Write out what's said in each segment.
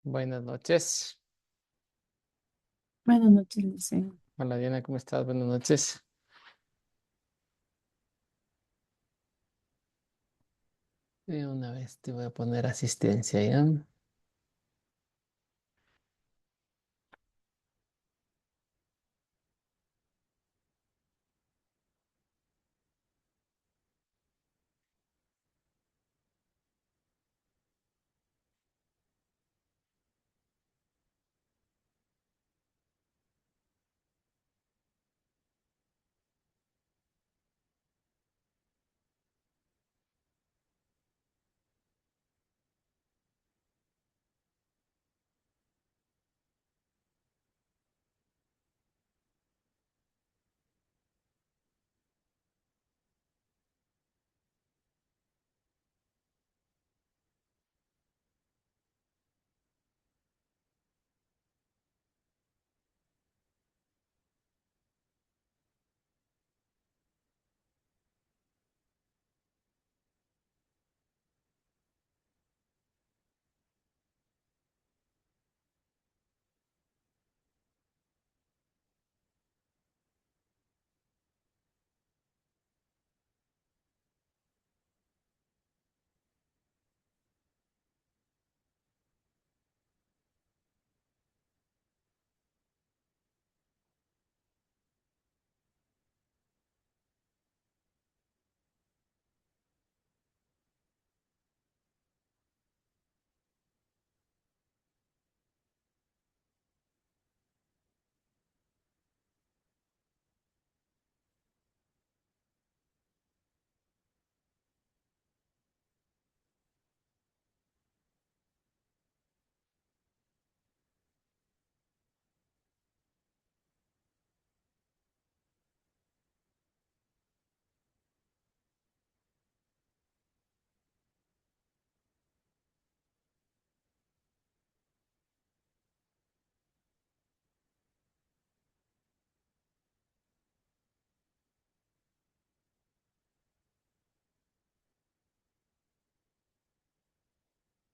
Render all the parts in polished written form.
Buenas noches. Buenas noches, Liceo. Hola Diana, ¿cómo estás? Buenas noches. De una vez te voy a poner asistencia, ¿ya?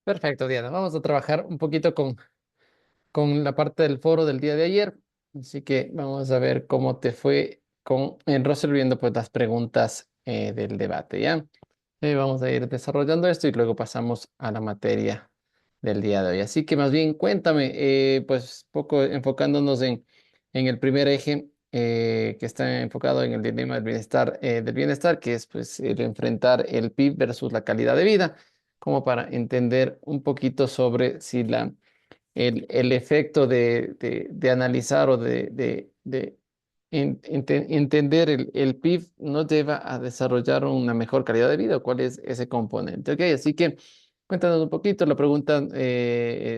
Perfecto, Diana. Vamos a trabajar un poquito con la parte del foro del día de ayer. Así que vamos a ver cómo te fue resolviendo pues las preguntas del debate, ¿ya? Vamos a ir desarrollando esto y luego pasamos a la materia del día de hoy. Así que más bien cuéntame, pues poco enfocándonos en el primer eje que está enfocado en el dilema del bienestar, que es pues el enfrentar el PIB versus la calidad de vida, como para entender un poquito sobre si el efecto de analizar o de entender el PIB nos lleva a desarrollar una mejor calidad de vida, o cuál es ese componente. Ok, así que cuéntanos un poquito. La pregunta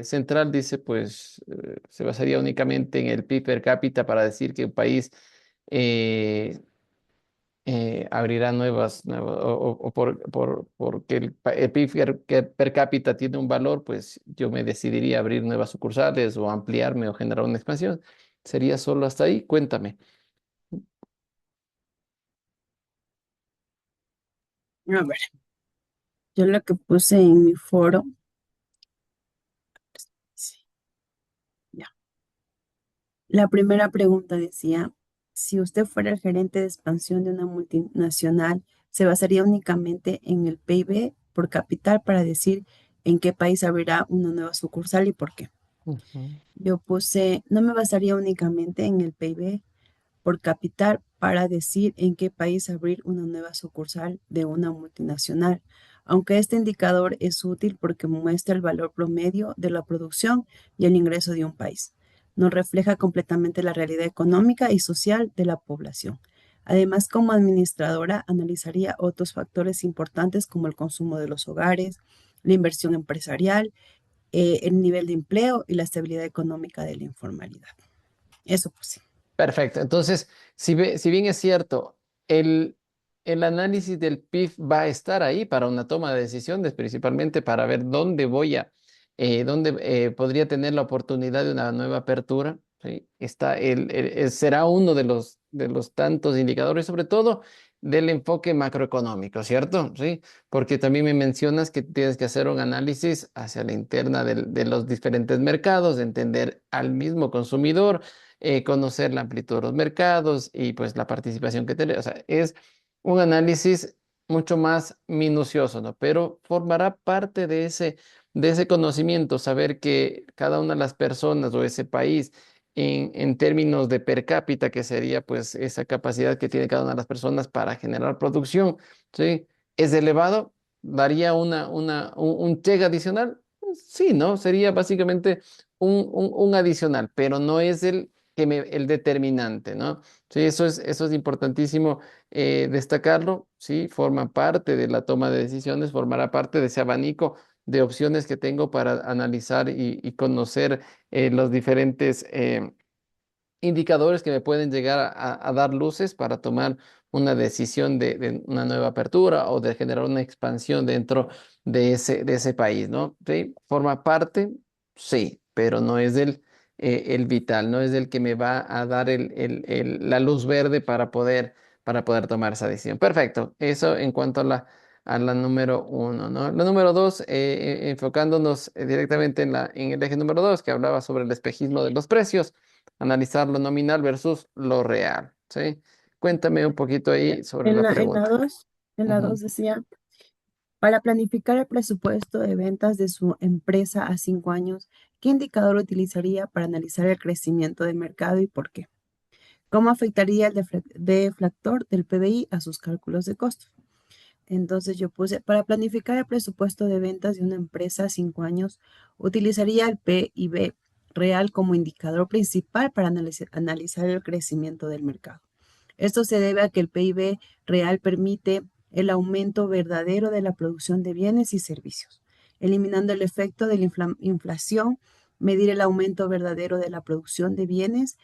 central dice, pues, se basaría únicamente en el PIB per cápita para decir que un país eh, abrirá o porque el PIB per cápita tiene un valor, pues yo me decidiría abrir nuevas sucursales o ampliarme o generar una expansión. ¿Sería solo hasta ahí? Cuéntame. A ver, yo lo que puse en mi foro, sí, ya. La primera pregunta decía, si usted fuera el gerente de expansión de una multinacional, ¿se basaría únicamente en el PIB por capital para decir en qué país abrirá una nueva sucursal y por qué? Ujú. Yo puse, no me basaría únicamente en el PIB por capital para decir en qué país abrir una nueva sucursal de una multinacional, aunque este indicador es útil porque muestra el valor promedio de la producción y el ingreso de un país. No refleja completamente la realidad económica y social de la población. Además, como administradora, analizaría otros factores importantes como el consumo de los hogares, la inversión empresarial, el nivel de empleo y la estabilidad económica de la informalidad. Eso pues sí. Perfecto. Entonces, si bien es cierto, el, el análisis del PIB va a estar ahí para una toma de decisiones, principalmente para ver dónde podría tener la oportunidad de una nueva apertura. ¿Sí? Será uno de los tantos indicadores, sobre todo del enfoque macroeconómico, ¿cierto? Sí, porque también me mencionas que tienes que hacer un análisis hacia la interna de los diferentes mercados, entender al mismo consumidor, conocer la amplitud de los mercados y pues la participación que tiene. O sea, es un análisis mucho más minucioso, ¿no? Pero formará parte de ese conocimiento, saber que cada una de las personas o ese país en términos de per cápita, que sería pues esa capacidad que tiene cada una de las personas para generar producción, ¿sí? ¿Es elevado? ¿Daría un cheque adicional? Sí, ¿no? Sería básicamente un adicional, pero no es el determinante, ¿no? Sí, eso es importantísimo destacarlo, ¿sí? Forma parte de la toma de decisiones, formará parte de ese abanico de opciones que tengo para analizar y conocer los diferentes indicadores que me pueden llegar a dar luces para tomar una decisión de una nueva apertura o de generar una expansión dentro de ese país, ¿no? ¿Sí? ¿Forma parte? Sí, pero no es el vital, no es el que me va a dar la luz verde para poder tomar esa decisión. Perfecto, eso en cuanto a la número uno, ¿no? La número dos, enfocándonos directamente en el eje número dos, que hablaba sobre el espejismo de los precios, analizar lo nominal versus lo real, ¿sí? Cuéntame un poquito ahí sobre En la la pregunta. 2, en la Ujú, 2 decía, para planificar el presupuesto de ventas de su empresa a 5 años, ¿qué indicador utilizaría para analizar el crecimiento del mercado y por qué? ¿Cómo afectaría el deflactor del PBI a sus cálculos de costos? Entonces yo puse, para planificar el presupuesto de ventas de una empresa a 5 años, utilizaría el PIB real como indicador principal para analizar el crecimiento del mercado. Esto se debe a que el PIB real permite el aumento verdadero de la producción de bienes y servicios, eliminando el efecto de la inflación, medir el aumento verdadero de la producción de bienes,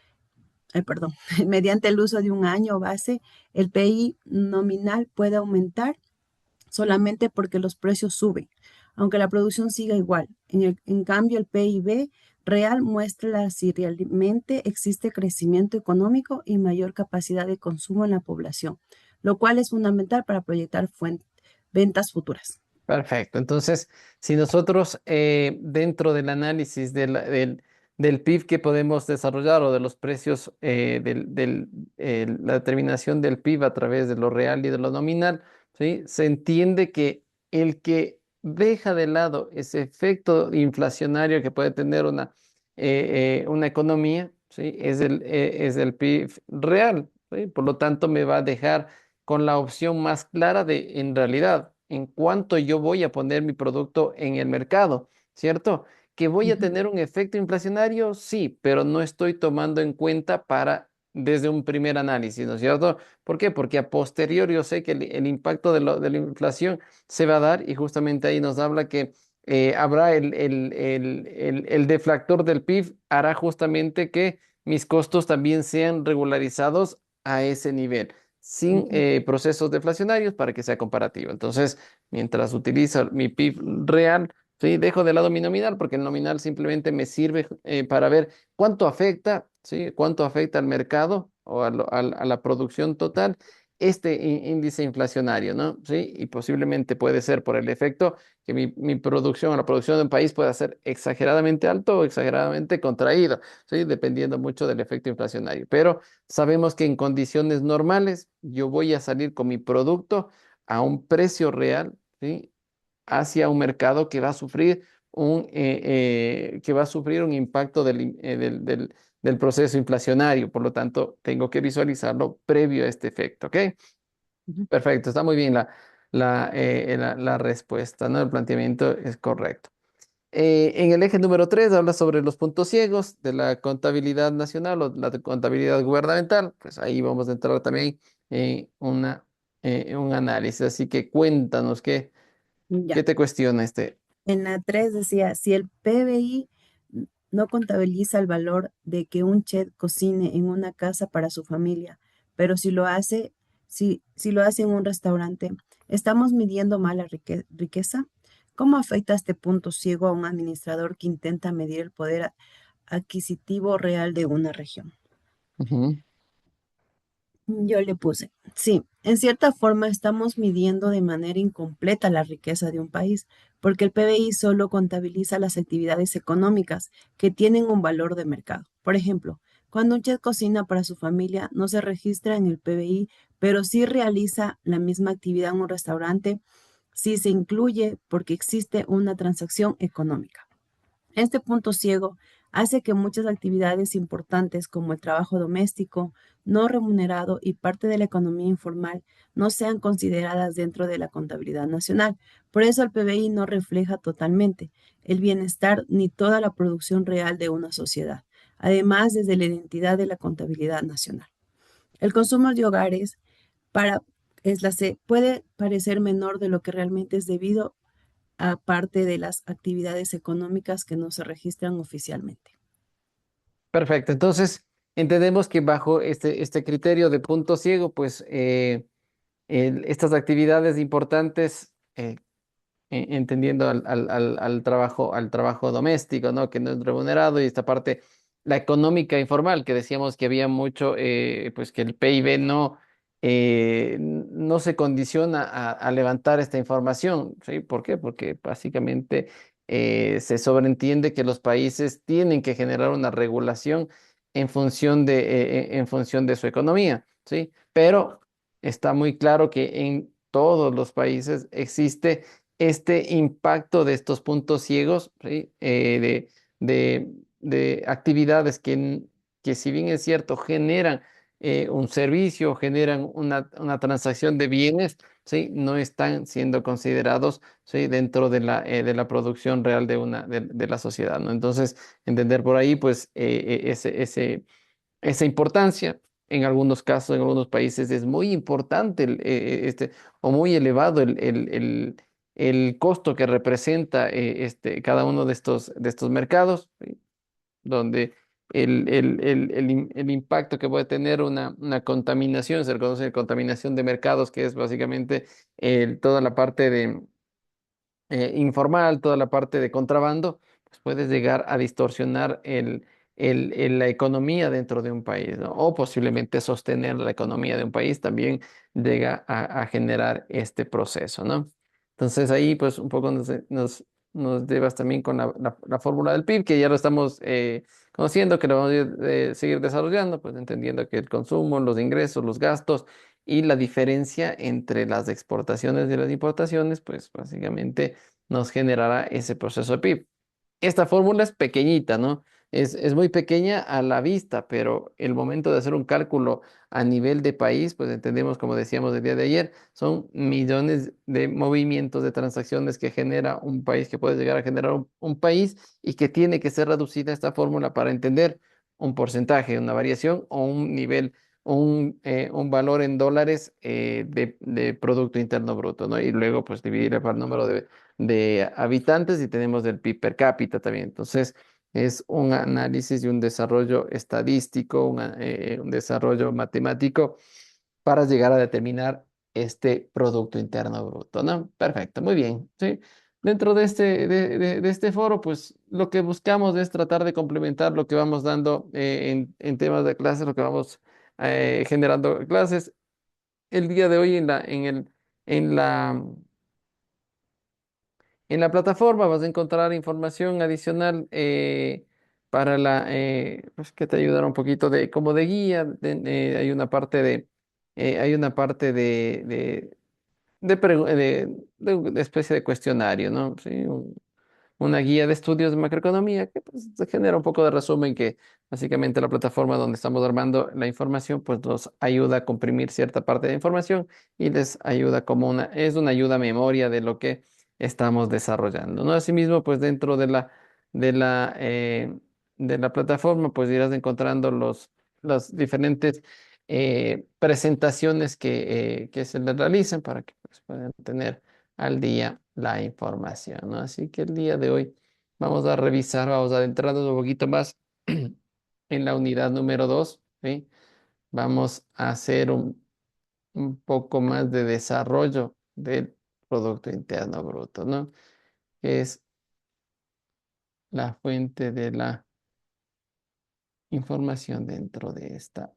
perdón, mediante el uso de un año base, el PI nominal puede aumentar solamente porque los precios suben, aunque la producción siga igual. En cambio, el PIB real muestra si realmente existe crecimiento económico y mayor capacidad de consumo en la población, lo cual es fundamental para proyectar ventas futuras. perfecto. Entonces, si nosotros dentro del análisis del PIB que podemos desarrollar o de los precios la determinación del PIB a través de lo real y de lo nominal, ¿sí? Se entiende que el que deja de lado ese efecto inflacionario que puede tener una economía, ¿sí? Es el PIB real, ¿sí? Por lo tanto, me va a dejar con la opción más clara de, en realidad, en cuánto yo voy a poner mi producto en el mercado, ¿cierto? ¿Que voy a Ujú, tener un efecto inflacionario? Sí, pero no estoy tomando en cuenta desde un primer análisis, ¿no es cierto? ¿Por qué? Porque a posteriori yo sé que el impacto de la inflación se va a dar y justamente ahí nos habla que habrá el deflactor del PIB, hará justamente que mis costos también sean regularizados a ese nivel sin ujú, procesos deflacionarios para que sea comparativo. Entonces, mientras utilizo mi PIB real, ¿sí? Dejo de lado mi nominal porque el nominal simplemente me sirve para ver cuánto afecta, ¿sí? Cuánto afecta al mercado o a la producción total este índice inflacionario, ¿no? ¿Sí? Y posiblemente puede ser por el efecto que mi producción o la producción de un país pueda ser exageradamente alto o exageradamente contraído, ¿sí? Dependiendo mucho del efecto inflacionario. Pero sabemos que en condiciones normales yo voy a salir con mi producto a un precio real, ¿sí? Hacia un mercado que va a sufrir que va a sufrir un impacto del proceso inflacionario. Por lo tanto, tengo que visualizarlo previo a este efecto, ¿ok? ujú. Perfecto, está muy bien la respuesta, ¿no? El planteamiento es correcto. En el eje número 3 habla sobre los puntos ciegos de la contabilidad nacional o la contabilidad gubernamental. Pues ahí vamos a entrar también en un análisis. Así que cuéntanos qué Ya. te cuestiona este. En la 3 decía, si el PBI no contabiliza el valor de que un chef cocine en una casa para su familia, pero si lo hace en un restaurante, ¿estamos midiendo mal la riqueza? ¿Cómo afecta este punto ciego a un administrador que intenta medir el poder adquisitivo real de una región? Ujú, Yo le puse. Sí, en cierta forma estamos midiendo de manera incompleta la riqueza de un país, porque el PBI solo contabiliza las actividades económicas que tienen un valor de mercado. Por ejemplo, cuando un chef cocina para su familia, no se registra en el PBI, pero sí realiza la misma actividad en un restaurante, sí se incluye porque existe una transacción económica. Este punto ciego hace que muchas actividades importantes como el trabajo doméstico, no remunerado y parte de la economía informal no sean consideradas dentro de la contabilidad nacional. Por eso el PBI no refleja totalmente el bienestar ni toda la producción real de una sociedad, además desde la identidad de la contabilidad nacional. El consumo de hogares para puede parecer menor de lo que realmente es debido aparte de las actividades económicas que no se registran oficialmente. Perfecto. Entonces, entendemos que bajo este criterio de punto ciego, pues estas actividades importantes, entendiendo al trabajo doméstico, ¿no? Que no es remunerado y esta parte, la económica informal, que decíamos que había mucho, pues que el PIB no se condiciona a levantar esta información, ¿sí? ¿Por qué? Porque básicamente se sobreentiende que los países tienen que generar una regulación en función de su economía, ¿sí? Pero está muy claro que en todos los países existe este impacto de estos puntos ciegos, ¿sí? De actividades que si bien es cierto, generan un servicio, generan una transacción de bienes, ¿sí? No están siendo considerados, ¿sí? Dentro de la producción real de la sociedad, ¿no? Entonces, entender por ahí, pues, esa importancia. En algunos casos, en algunos países es muy importante o muy elevado el costo que representa cada uno de estos mercados, ¿sí? Donde el impacto que puede tener una contaminación, se le conoce contaminación de mercados, que es básicamente toda la parte informal, toda la parte de contrabando, pues puedes llegar a distorsionar la economía dentro de un país, ¿no? O posiblemente sostener la economía de un país también llega a generar este proceso, ¿no? Entonces ahí pues un poco nos llevas también con la fórmula del PIB, que ya lo estamos conociendo, que lo vamos a seguir desarrollando, pues entendiendo que el consumo, los ingresos, los gastos y la diferencia entre las exportaciones y las importaciones, pues básicamente nos generará ese proceso de PIB. Esta fórmula es pequeñita, ¿no? Es muy pequeña a la vista, pero el momento de hacer un cálculo a nivel de país, pues entendemos, como decíamos el día de ayer, son millones de movimientos de transacciones que genera un país, que puede llegar a generar un país y que tiene que ser reducida esta fórmula para entender un porcentaje, una variación o un nivel, un valor en dólares de Producto Interno Bruto, ¿no? Y luego, pues dividirle por el número de habitantes y tenemos el PIB per cápita también. Entonces, es un análisis y un desarrollo estadístico, un desarrollo matemático para llegar a determinar este Producto Interno Bruto, ¿no? Perfecto, muy bien, ¿sí? Dentro de este foro, pues lo que buscamos es tratar de complementar lo que vamos dando en temas de clases, lo que vamos generando clases. El día de hoy en la en la plataforma vas a encontrar información adicional pues que te ayudará un poquito como de guía. Hay una parte hay una parte de una especie de cuestionario, ¿no? Sí, una guía de estudios de macroeconomía que pues, te genera un poco de resumen que básicamente la plataforma donde estamos armando la información pues nos ayuda a comprimir cierta parte de información y les ayuda es una ayuda a memoria de lo que estamos desarrollando, ¿no? Asimismo, pues dentro de la, eh, de la plataforma pues irás encontrando las diferentes presentaciones que se les realizan para que pues, puedan tener al día la información, ¿no? Así que el día de hoy vamos a revisar, vamos a adentrarnos un poquito más en la unidad número 2, ¿sí? Vamos a hacer un poco más de desarrollo del Producto Interno Bruto, ¿no? Que es la fuente de la información dentro de esta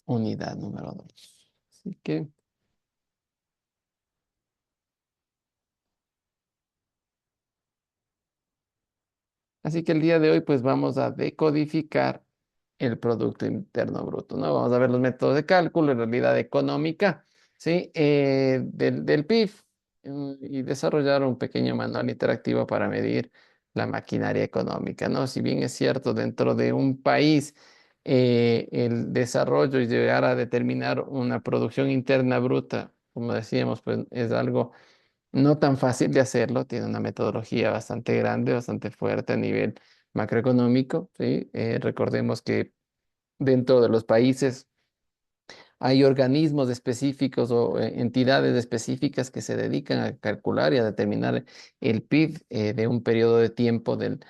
unidad número 2. Así que el día de hoy pues vamos a decodificar el Producto Interno Bruto, ¿no? Vamos a ver los métodos de cálculo, en realidad económica, ¿sí? Del PIB y desarrollar un pequeño manual interactivo para medir la maquinaria económica, ¿no? Si bien es cierto, dentro de un país el desarrollo y llegar a determinar una producción interna bruta, como decíamos, pues es algo no tan fácil de hacerlo, tiene una metodología bastante grande, bastante fuerte a nivel macroeconómico, ¿sí? Recordemos que dentro de los países hay organismos específicos o entidades específicas que se dedican a calcular y a determinar el PIB de un periodo de tiempo del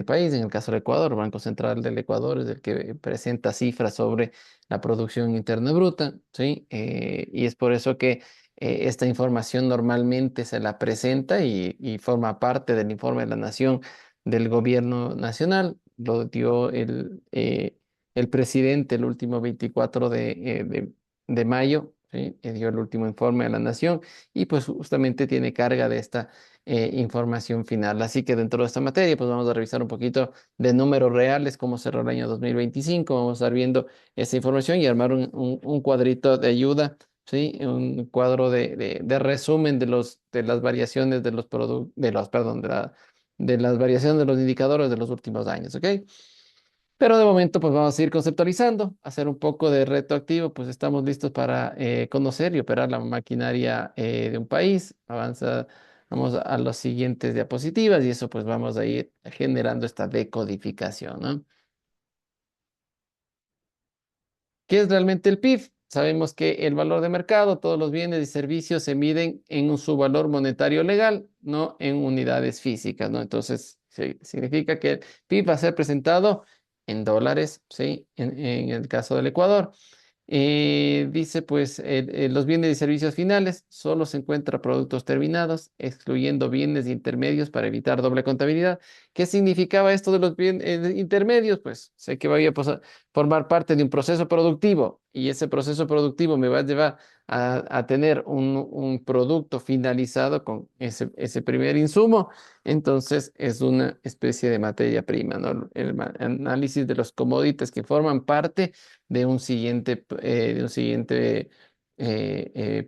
país. En el caso del Ecuador, el Banco Central del Ecuador es el que presenta cifras sobre la producción interna bruta, ¿sí? Y es por eso que esta información normalmente se la presenta y forma parte del informe de la Nación del Gobierno Nacional. Lo dio el presidente el último 24 de mayo, ¿sí? Dio el último informe a la nación y pues justamente tiene carga de esta información final. Así que dentro de esta materia pues vamos a revisar un poquito de números reales, cómo cerró el año 2025, vamos a estar viendo esta información y armar un cuadrito de ayuda. Sí, un cuadro de resumen de las variaciones de los productos, perdón, de las variaciones de los indicadores de los últimos años, ¿ok? Pero de momento, pues vamos a ir conceptualizando, hacer un poco de reto activo, pues estamos listos para conocer y operar la maquinaria de un país. Vamos a las siguientes diapositivas y eso pues vamos a ir generando esta decodificación, ¿no? ¿Qué es realmente el PIB? Sabemos que el valor de mercado, todos los bienes y servicios se miden en su valor monetario legal, no en unidades físicas, ¿no? Entonces, significa que el PIB va a ser presentado en dólares, ¿sí? En el caso del Ecuador. Dice, pues, los bienes y servicios finales, solo se encuentra productos terminados, excluyendo bienes intermedios para evitar doble contabilidad. ¿Qué significaba esto de los bienes intermedios? Pues sé que voy a formar parte de un proceso productivo y ese proceso productivo me va a llevar a tener un producto finalizado con ese primer insumo. Entonces es una especie de materia prima, ¿no? Análisis de los commodities que forman parte de un siguiente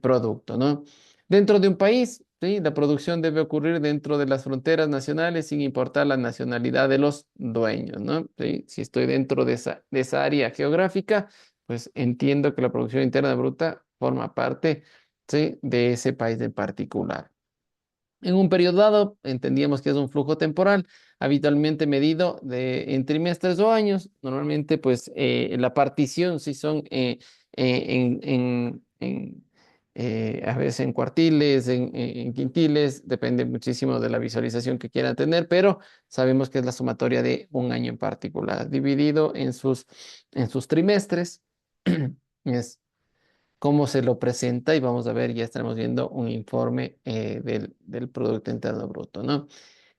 producto, ¿no? Dentro de un país, ¿sí? La producción debe ocurrir dentro de las fronteras nacionales sin importar la nacionalidad de los dueños, ¿no? ¿Sí? Si estoy dentro de esa área geográfica, pues entiendo que la producción interna bruta forma parte, ¿sí? De ese país en particular. En un periodo dado, entendíamos que es un flujo temporal, habitualmente medido en trimestres o años. Normalmente, pues, la partición, si son a veces en cuartiles, en quintiles, depende muchísimo de la visualización que quieran tener, pero sabemos que es la sumatoria de un año en particular, dividido en sus trimestres. Es cómo se lo presenta y vamos a ver, ya estaremos viendo un informe del Producto Interno Bruto, ¿no?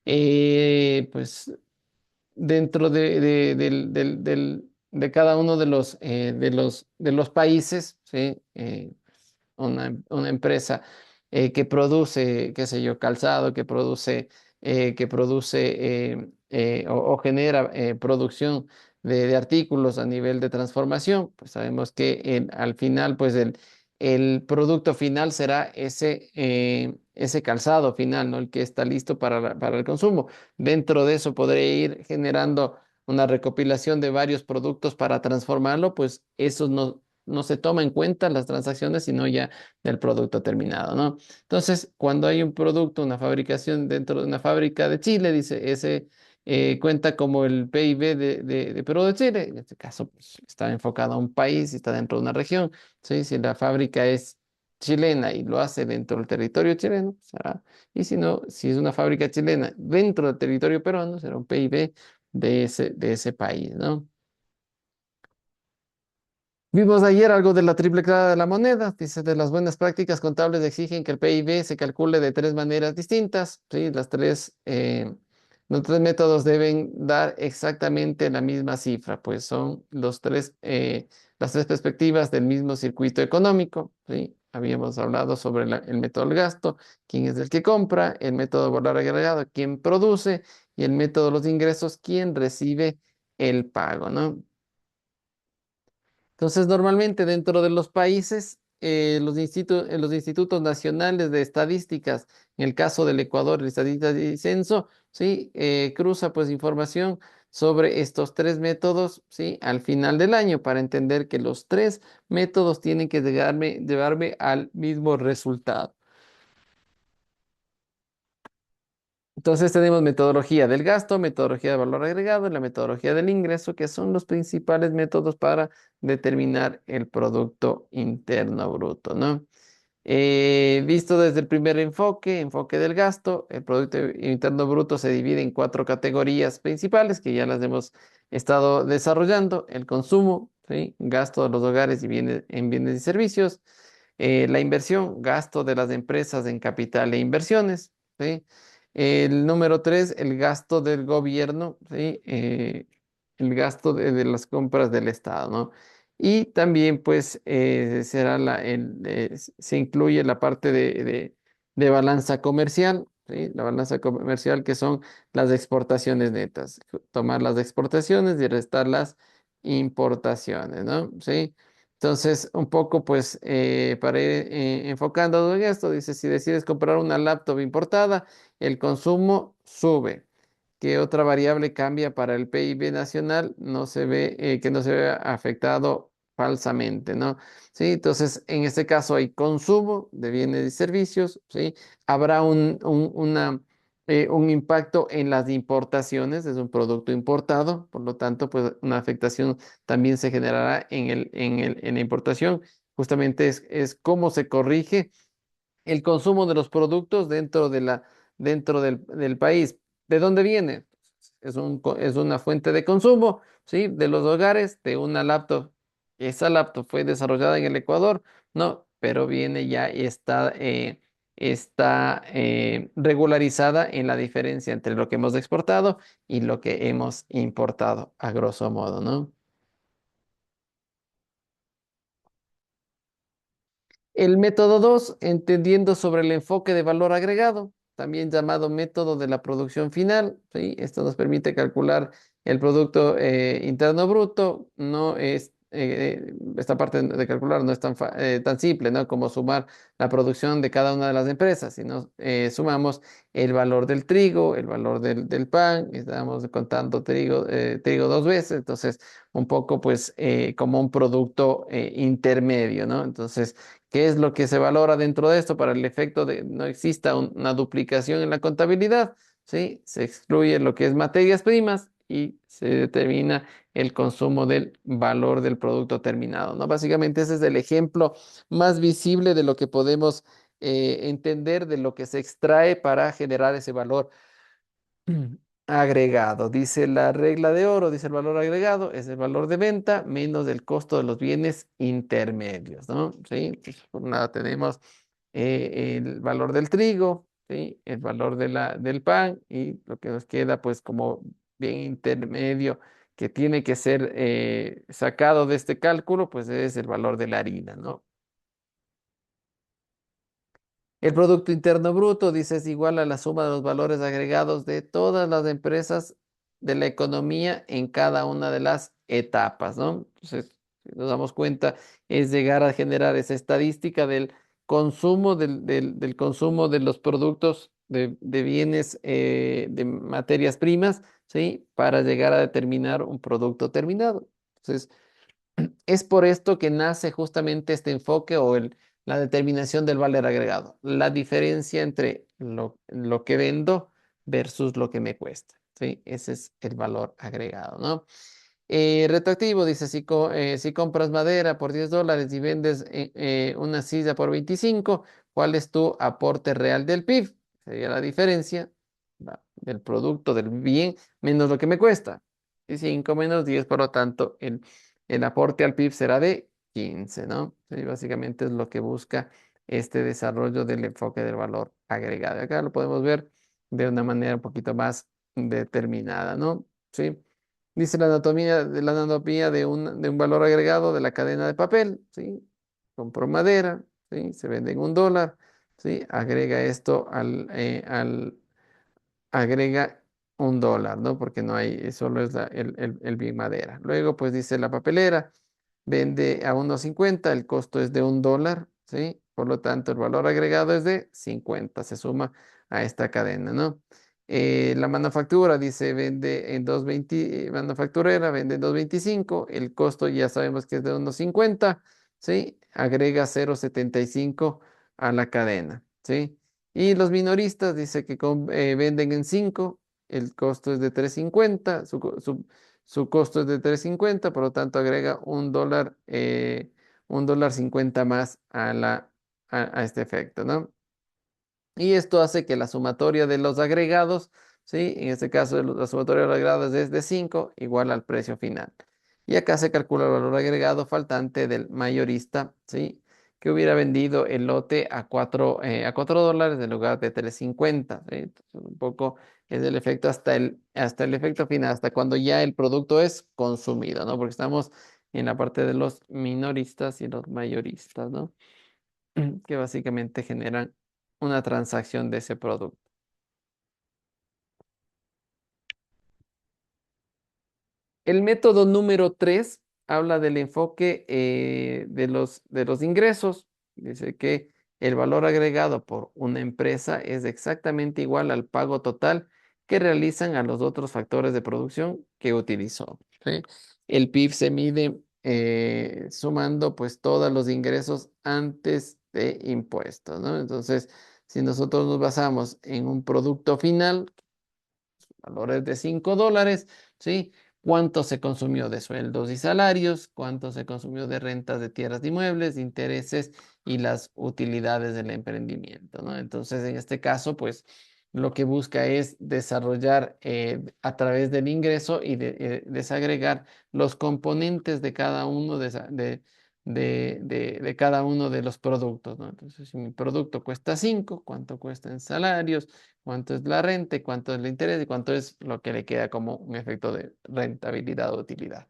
Pues dentro de cada uno de los países, ¿sí? Una empresa que produce, qué sé yo, calzado, que produce o genera producción de artículos a nivel de transformación, pues sabemos que al final, pues el producto final será ese calzado final, ¿no? El que está listo para el consumo. Dentro de eso podré ir generando una recopilación de varios productos para transformarlo, pues eso no se toma en cuenta las transacciones, sino ya del producto terminado, ¿no? Entonces, cuando hay un producto, una fabricación dentro de una fábrica de Chile, dice, ese cuenta como el PIB de Perú de Chile. En este caso, pues, está enfocado a un país, está dentro de una región, ¿sí? Si la fábrica es chilena y lo hace dentro del territorio chileno, será. Y si no, si es una fábrica chilena dentro del territorio peruano, será un PIB de ese país, ¿no? Vimos ayer algo de la triple cara de la moneda. Dice, de las buenas prácticas contables exigen que el PIB se calcule de tres maneras distintas. ¿Sí? Las tres Los tres métodos deben dar exactamente la misma cifra, pues son las tres perspectivas del mismo circuito económico, ¿sí? Habíamos hablado sobre el método del gasto, quién es el que compra, el método de valor agregado, quién produce, y el método de los ingresos, quién recibe el pago, ¿no? Entonces, normalmente dentro de los países, los institutos nacionales de estadísticas, en el caso del Ecuador, el Estadística y Censo, ¿sí? Cruza pues información sobre estos tres métodos, ¿sí? Al final del año para entender que los tres métodos tienen que llevarme al mismo resultado. Entonces tenemos metodología del gasto, metodología de valor agregado y la metodología del ingreso, que son los principales métodos para determinar el Producto Interno Bruto, ¿no? Visto desde el primer enfoque, enfoque del gasto, el Producto Interno Bruto se divide en cuatro categorías principales que ya las hemos estado desarrollando: el consumo, ¿sí? Gasto de los hogares y en bienes y servicios; la inversión, gasto de las empresas en capital e inversiones, ¿sí? El número tres, el gasto del gobierno, ¿sí? El gasto de las compras del Estado, ¿no? Y también, pues, se incluye la parte de balanza comercial, ¿sí? La balanza comercial, que son las exportaciones netas. Tomar las exportaciones y restar las importaciones, ¿no? ¿Sí? Entonces, un poco, pues, para ir enfocando en esto, dice, si decides comprar una laptop importada, el consumo sube. ¿Qué otra variable cambia para el PIB nacional? No se ve, que no se ve afectado falsamente, ¿no? Sí, entonces en este caso hay consumo de bienes y servicios, ¿sí? Habrá un impacto en las importaciones, es un producto importado, por lo tanto, pues una afectación también se generará en la importación. Justamente es cómo se corrige el consumo de los productos dentro del país. ¿De dónde viene? Es una fuente de consumo, ¿sí? De los hogares, de una laptop. Esa laptop fue desarrollada en el Ecuador, ¿no? Pero viene ya y está regularizada en la diferencia entre lo que hemos exportado y lo que hemos importado, a grosso modo, ¿no? El método 2, entendiendo sobre el enfoque de valor agregado, también llamado método de la producción final, ¿sí? Esto nos permite calcular el Producto Interno Bruto. No es, esta parte de calcular no es tan simple, ¿no? Como sumar la producción de cada una de las empresas, sino sumamos el valor del trigo, el valor del pan, estamos contando trigo dos veces, entonces un poco pues como un producto intermedio, ¿no? Entonces, ¿qué es lo que se valora dentro de esto para el efecto de no exista una duplicación en la contabilidad? ¿Sí? Se excluye lo que es materias primas y se determina el consumo del valor del producto terminado, ¿no? Básicamente ese es el ejemplo más visible de lo que podemos entender de lo que se extrae para generar ese valor agregado. Dice la regla de oro, dice el valor agregado, es el valor de venta menos el costo de los bienes intermedios, ¿no? ¿Sí? Entonces, por un lado tenemos el valor del trigo, ¿sí? El valor del pan, y lo que nos queda pues como bien intermedio que tiene que ser sacado de este cálculo, pues es el valor de la harina, ¿no? El Producto Interno Bruto, dice, es igual a la suma de los valores agregados de todas las empresas de la economía en cada una de las etapas, ¿no? Entonces, si nos damos cuenta, es llegar a generar esa estadística del consumo, del consumo de los productos, de bienes, de materias primas, ¿sí? Para llegar a determinar un producto terminado. Entonces, es por esto que nace justamente este enfoque o la determinación del valor agregado, la diferencia entre lo que vendo versus lo que me cuesta, ¿sí? Ese es el valor agregado, ¿no? Retroactivo dice, si compras madera por $10 y vendes una silla por 25, ¿cuál es tu aporte real del PIB? Sería la diferencia del producto, del bien, menos lo que me cuesta. Y 5 menos 10, por lo tanto, el aporte al PIB será de 15, ¿no? Sí, básicamente es lo que busca este desarrollo del enfoque del valor agregado. Acá lo podemos ver de una manera un poquito más determinada, ¿no? Sí. Dice la anatomía de un valor agregado de la cadena de papel, ¿sí? Compró madera, ¿sí? Se vende en $1, ¿sí? Agrega $1, ¿no? Porque no hay, solo es el bien madera. Luego, pues dice la papelera, vende a 1.50, el costo es de $1, ¿sí? Por lo tanto, el valor agregado es de 50, se suma a esta cadena, ¿no? La manufactura dice, vende en 2.20, manufacturera vende en 2.25, el costo ya sabemos que es de 1.50, ¿sí? Agrega 0.75 a la cadena, ¿sí? Y los minoristas dice que venden en 5, el costo es de 3.50, su costo es de 3.50, por lo tanto agrega $1, $1.50 más a este efecto, ¿no? Y esto hace que la sumatoria de los agregados, ¿sí? En este caso, la sumatoria de los agregados es de 5, igual al precio final. Y acá se calcula el valor agregado faltante del mayorista, ¿sí? Que hubiera vendido el lote a 4 dólares en lugar de 3.50, ¿sí? Entonces, un poco es el efecto hasta el efecto final, hasta cuando ya el producto es consumido, ¿no? Porque estamos en la parte de los minoristas y los mayoristas, ¿no? Que básicamente generan una transacción de ese producto. El método número 3 habla del enfoque de los ingresos. Dice que el valor agregado por una empresa es exactamente igual al pago total que realizan a los otros factores de producción que utilizó, ¿sí? El PIB se mide sumando pues todos los ingresos antes de impuestos, ¿no? Entonces, si nosotros nos basamos en un producto final, valores de $5, ¿sí? ¿Cuánto se consumió de sueldos y salarios? ¿Cuánto se consumió de rentas de tierras y muebles, de intereses y las utilidades del emprendimiento, ¿no? Entonces, en este caso, pues lo que busca es desarrollar a través del ingreso y desagregar los componentes de cada uno de cada uno de los productos, ¿no? Entonces, si mi producto cuesta 5, ¿cuánto cuesta en salarios? ¿Cuánto es la renta y cuánto es el interés y cuánto es lo que le queda como un efecto de rentabilidad o utilidad?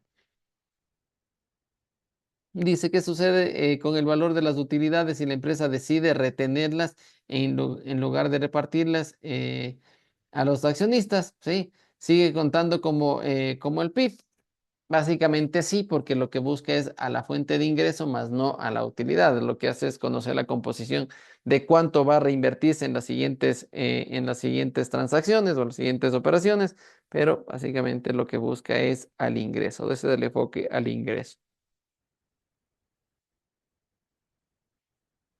Dice qué sucede con el valor de las utilidades si la empresa decide retenerlas en lugar de repartirlas a los accionistas, ¿sí? Sigue contando como el PIB. Básicamente sí, porque lo que busca es a la fuente de ingreso más no a la utilidad. Lo que hace es conocer la composición de cuánto va a reinvertirse en las siguientes transacciones o las siguientes operaciones, pero básicamente lo que busca es al ingreso. Ese es el enfoque al ingreso.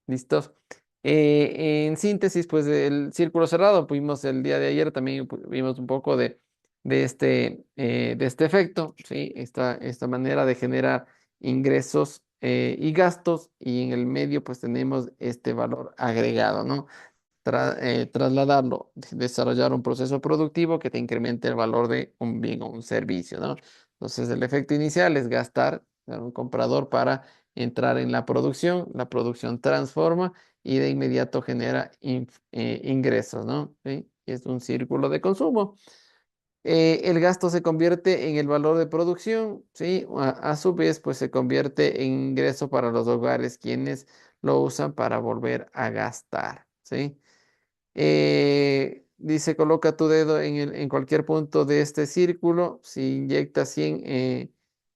¿Listo? En síntesis, pues el círculo cerrado, vimos el día de ayer, también vimos un poco de este efecto, ¿sí? Esta manera de generar ingresos y gastos, y en el medio pues tenemos este valor agregado, ¿no? Trasladarlo, desarrollar un proceso productivo que te incremente el valor de un bien o un servicio, ¿no? Entonces, el efecto inicial es gastar, dar un comprador para entrar en la producción transforma y de inmediato genera ingresos, ¿no? ¿Sí? Es un círculo de consumo. El gasto se convierte en el valor de producción, ¿sí? A su vez, pues se convierte en ingreso para los hogares, quienes lo usan para volver a gastar, ¿sí? Dice, coloca tu dedo en cualquier punto de este círculo. Si inyectas 100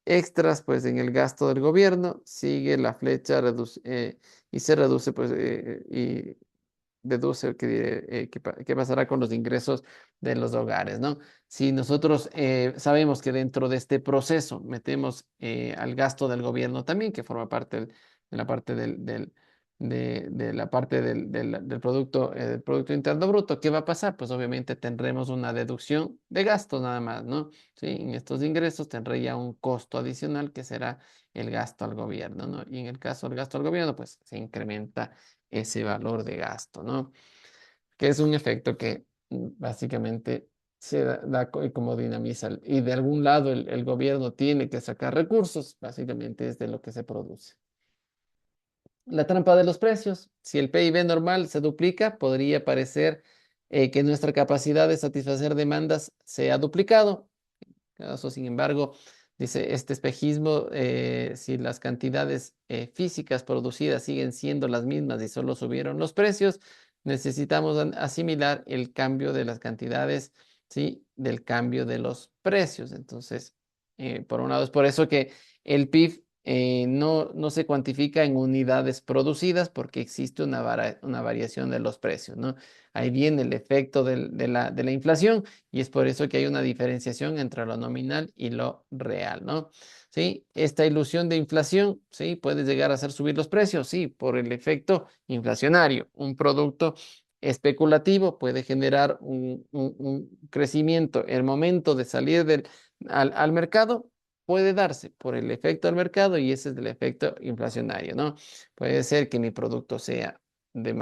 extras, pues en el gasto del gobierno, sigue la flecha y se reduce, pues, y deduce qué pasará con los ingresos de los hogares, ¿no? Si nosotros sabemos que dentro de este proceso metemos al gasto del gobierno también, que forma parte de la parte de la parte del Producto Interno Bruto, ¿qué va a pasar? Pues obviamente tendremos una deducción de gastos nada más, ¿no? Sí, en estos ingresos tendré ya un costo adicional que será el gasto al gobierno, ¿no? Y en el caso del gasto al gobierno, pues se incrementa ese valor de gasto, ¿no? Que es un efecto que básicamente se da como dinamiza. Y de algún lado el gobierno tiene que sacar recursos, básicamente es de lo que se produce. La trampa de los precios. Si el PIB normal se duplica, podría parecer que nuestra capacidad de satisfacer demandas se ha duplicado. Caso, sin embargo, dice este espejismo, si las cantidades físicas producidas siguen siendo las mismas y solo subieron los precios, necesitamos asimilar el cambio de las cantidades, ¿sí? Del cambio de los precios. Entonces, por un lado, es por eso que el PIB no se cuantifica en unidades producidas porque existe una variación de los precios, ¿no? Ahí viene el efecto de la inflación y es por eso que hay una diferenciación entre lo nominal y lo real, ¿no? ¿Sí? Esta ilusión de inflación, ¿sí? Puede llegar a hacer subir los precios, sí, por el efecto inflacionario. Un producto especulativo puede generar un crecimiento. El momento de salir al mercado puede darse por el efecto del mercado y ese es el efecto inflacionario, ¿no? Puede ser que mi producto sea de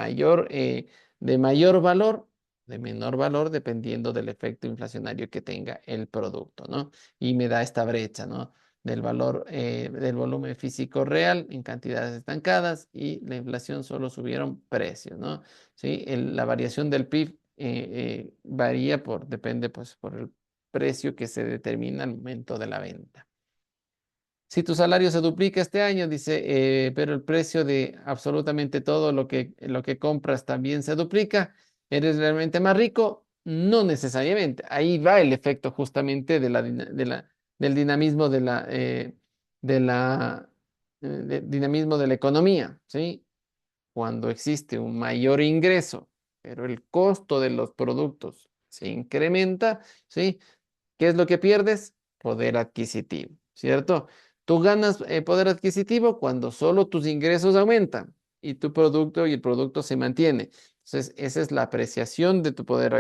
de mayor valor, de menor valor, dependiendo del efecto inflacionario que tenga el producto, ¿no? Y me da esta brecha, ¿no? Del valor del volumen físico real en cantidades estancadas y la inflación solo subieron precios, ¿no? ¿Sí? La variación del PIB varía depende pues por el precio que se determina al momento de la venta. Si tu salario se duplica este año, dice, pero el precio de absolutamente todo lo que compras también se duplica, ¿eres realmente más rico? No necesariamente. Ahí va el efecto justamente del dinamismo dinamismo de la economía, ¿sí? Cuando existe un mayor ingreso, pero el costo de los productos se incrementa, ¿sí? ¿Qué es lo que pierdes? Poder adquisitivo, ¿cierto? Tú ganas poder adquisitivo cuando solo tus ingresos aumentan y tu producto y el producto se mantiene. Entonces, esa es la apreciación de tu poder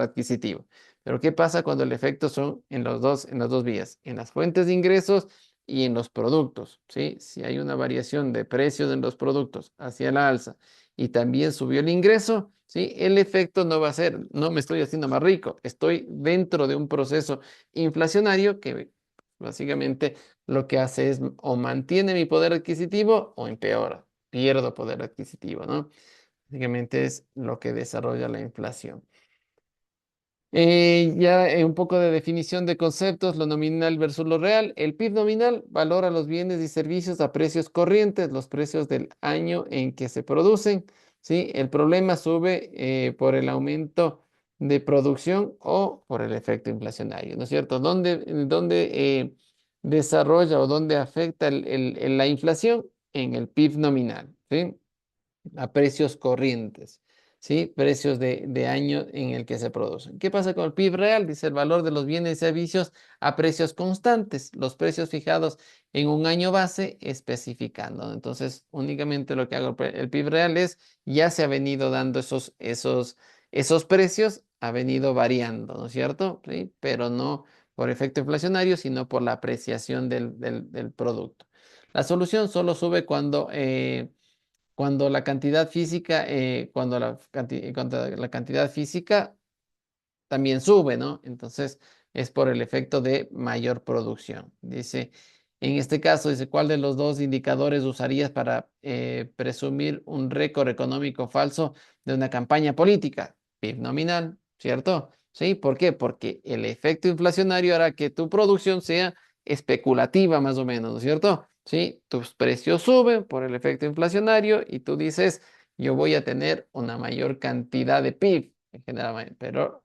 adquisitivo. Pero ¿qué pasa cuando el efecto son en las dos vías? En las fuentes de ingresos y en los productos, ¿sí? Si hay una variación de precios en los productos hacia la alza y también subió el ingreso, ¿sí? El efecto no va a ser, no me estoy haciendo más rico, estoy dentro de un proceso inflacionario que básicamente lo que hace es o mantiene mi poder adquisitivo o empeora, pierdo poder adquisitivo, ¿no? Básicamente es lo que desarrolla la inflación. Ya un poco de definición de conceptos, lo nominal versus lo real. El PIB nominal valora los bienes y servicios a precios corrientes, los precios del año en que se producen. ¿Sí? El problema sube por el aumento de producción o por el efecto inflacionario, ¿no es cierto? ¿Dónde desarrolla o dónde afecta la inflación? En el PIB nominal, ¿sí? A precios corrientes, ¿sí? Precios de año en el que se producen. ¿Qué pasa con el PIB real? Dice el valor de los bienes y servicios a precios constantes, los precios fijados en un año base especificando. Entonces, únicamente lo que hago el PIB real es, ya se ha venido dando esos precios, ha venido variando, ¿no es cierto? ¿Sí? Pero no por efecto inflacionario, sino por la apreciación del producto. La solución solo sube cuando la cantidad física, cuando la cantidad física también sube, ¿no? Entonces es por el efecto de mayor producción. Dice, en este caso, dice, ¿cuál de los dos indicadores usarías para presumir un récord económico falso de una campaña política? PIB nominal, ¿cierto? ¿Sí? ¿Por qué? Porque el efecto inflacionario hará que tu producción sea especulativa más o menos, ¿no es cierto? ¿Sí? Tus precios suben por el efecto inflacionario y tú dices, yo voy a tener una mayor cantidad de PIB, generalmente, pero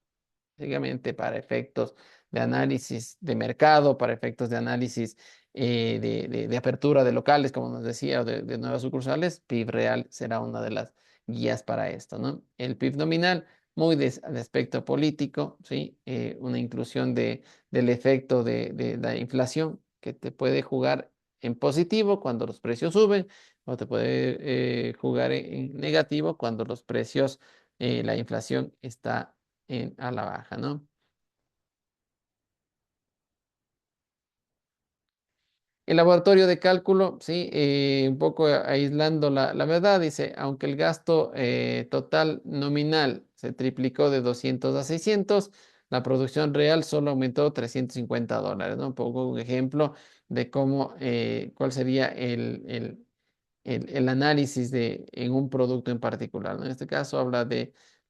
básicamente para efectos de análisis de mercado, para efectos de análisis de apertura de locales, como nos decía, o de nuevas sucursales, PIB real será una de las guías para esto, ¿no? El PIB nominal, muy de aspecto político, ¿sí? Una inclusión del efecto de la inflación que te puede jugar en positivo cuando los precios suben, o te puede jugar en negativo cuando los precios, la inflación está a la baja, ¿no? El laboratorio de cálculo, sí, un poco aislando la verdad, dice, aunque el gasto total nominal se triplicó de 200 a 600, la producción real solo aumentó $350, ¿no? Un poco un ejemplo de cómo, cuál sería el análisis en un producto en particular, ¿no? En este caso habla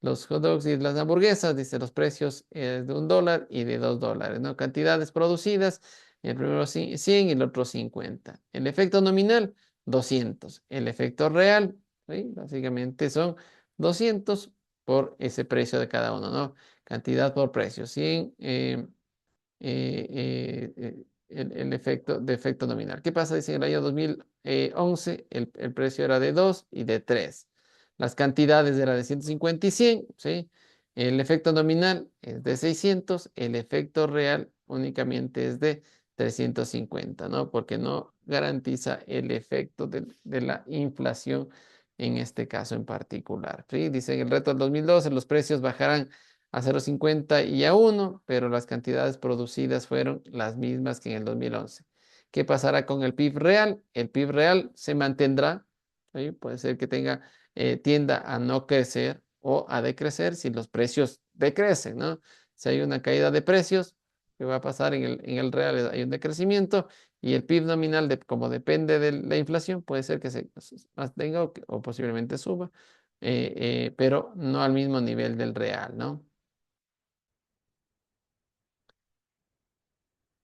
los hot dogs y las hamburguesas, dice los precios de $1 y de $2, ¿no? Cantidades producidas, el primero 100 y el otro 50. El efecto nominal, 200. El efecto real, ¿sí? Básicamente son 200 por ese precio de cada uno, ¿no? Cantidad por precio, 100 el efecto de efecto nominal. ¿Qué pasa? Dice en el año 2011 el precio era de 2 y de 3. Las cantidades eran de 150 y 100, ¿sí? El efecto nominal es de 600, el efecto real únicamente es de 350, ¿no? Porque no garantiza el efecto de la inflación en este caso en particular, ¿sí? Dice en el reto del 2012 los precios bajarán a 0,50 y a 1, pero las cantidades producidas fueron las mismas que en el 2011. ¿Qué pasará con el PIB real? El PIB real se mantendrá, ¿sí? Puede ser que tienda a no crecer o a decrecer si los precios decrecen, ¿no? Si hay una caída de precios, ¿qué va a pasar en el real? Hay un decrecimiento y el PIB nominal, como depende de la inflación, puede ser que se mantenga o posiblemente suba, pero no al mismo nivel del real, ¿no?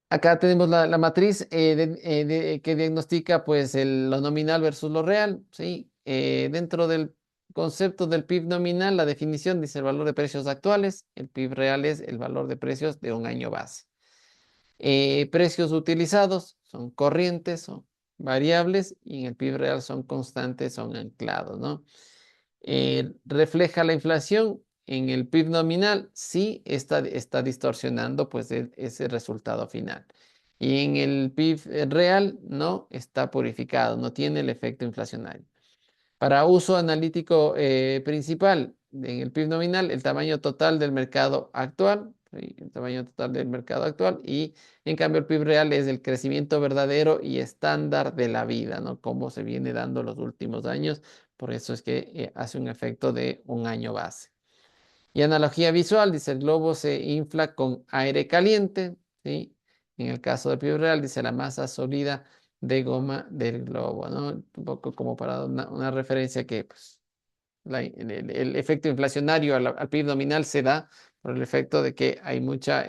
Acá tenemos la matriz que diagnostica pues lo nominal versus lo real, ¿sí? Dentro del concepto del PIB nominal, la definición dice el valor de precios actuales, el PIB real es el valor de precios de un año base. Precios utilizados son corrientes, son variables y en el PIB real son constantes, son anclados, ¿no? Refleja la inflación en el PIB nominal, sí está distorsionando pues ese resultado final. Y en el PIB real no está purificado, no tiene el efecto inflacionario. Para uso analítico principal, en el PIB nominal, el tamaño total del mercado actual, ¿sí? El tamaño total del mercado actual, y en cambio el PIB real es el crecimiento verdadero y estándar de la vida, ¿no? Cómo se viene dando los últimos años, por eso es que hace un efecto de un año base. Y analogía visual, dice el globo se infla con aire caliente, ¿sí? En el caso del PIB real, dice la masa sólida de goma del globo, ¿no? Un poco como para dar una referencia que pues, el efecto inflacionario al PIB nominal se da por el efecto de que hay mucha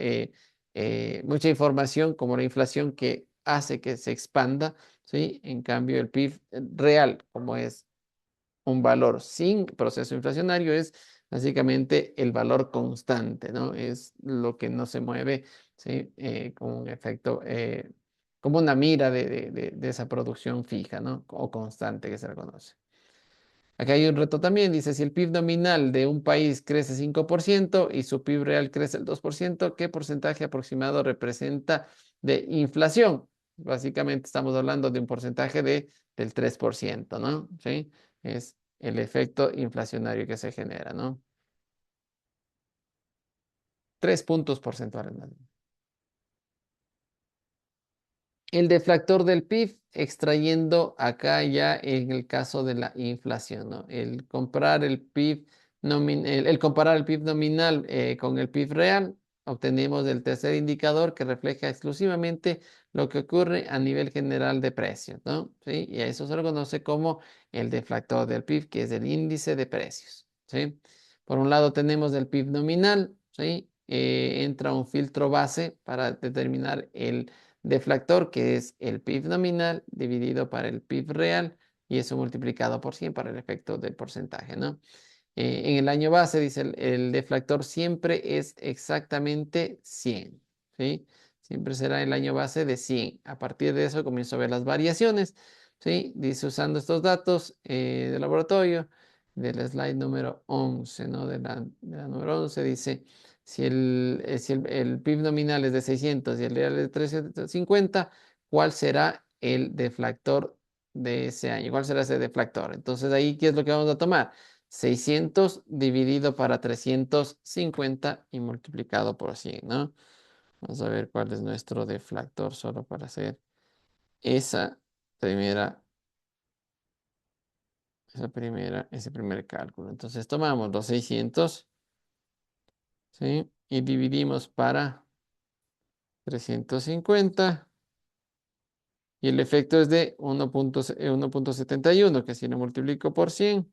información como la inflación que hace que se expanda, ¿sí? En cambio, el PIB real, como es un valor sin proceso inflacionario, es básicamente el valor constante, ¿no? Es lo que no se mueve, ¿sí? Como un efecto, como una mira de esa producción fija, ¿no? O constante que se reconoce. Acá hay un reto también, dice, si el PIB nominal de un país crece 5% y su PIB real crece el 2%, ¿qué porcentaje aproximado representa de inflación? Básicamente estamos hablando de un porcentaje del 3%, ¿no? ¿Sí? Es el efecto inflacionario que se genera, ¿no? 3 puntos porcentuales más. El deflactor del PIB, extrayendo acá ya en el caso de la inflación, ¿no? El comparar el PIB nominal con el PIB real, obtenemos el tercer indicador que refleja exclusivamente lo que ocurre a nivel general de precios, ¿no? ¿Sí? Y a eso se lo conoce como el deflactor del PIB, que es el índice de precios, ¿sí? Por un lado tenemos el PIB nominal, ¿sí? Entra un filtro base para determinar el deflactor, que es el PIB nominal dividido para el PIB real y eso multiplicado por 100 para el efecto del porcentaje, ¿no? En el año base, dice el deflactor siempre es exactamente 100, ¿sí? Siempre será el año base de 100. A partir de eso comienzo a ver las variaciones, ¿sí? Dice usando estos datos de laboratorio, del slide número 11, ¿no? De la número 11 dice, si el PIB nominal es de 600 y el real es de 350, ¿cuál será el deflactor de ese año? ¿Cuál será ese deflactor? Entonces ahí, ¿qué es lo que vamos a tomar? 600 dividido para 350 y multiplicado por 100, ¿no? Vamos a ver cuál es nuestro deflactor solo para hacer esa primera, ese primer cálculo. Entonces tomamos los 600, ¿sí? Y dividimos para 350 y el efecto es de 1.71, que si lo multiplico por 100,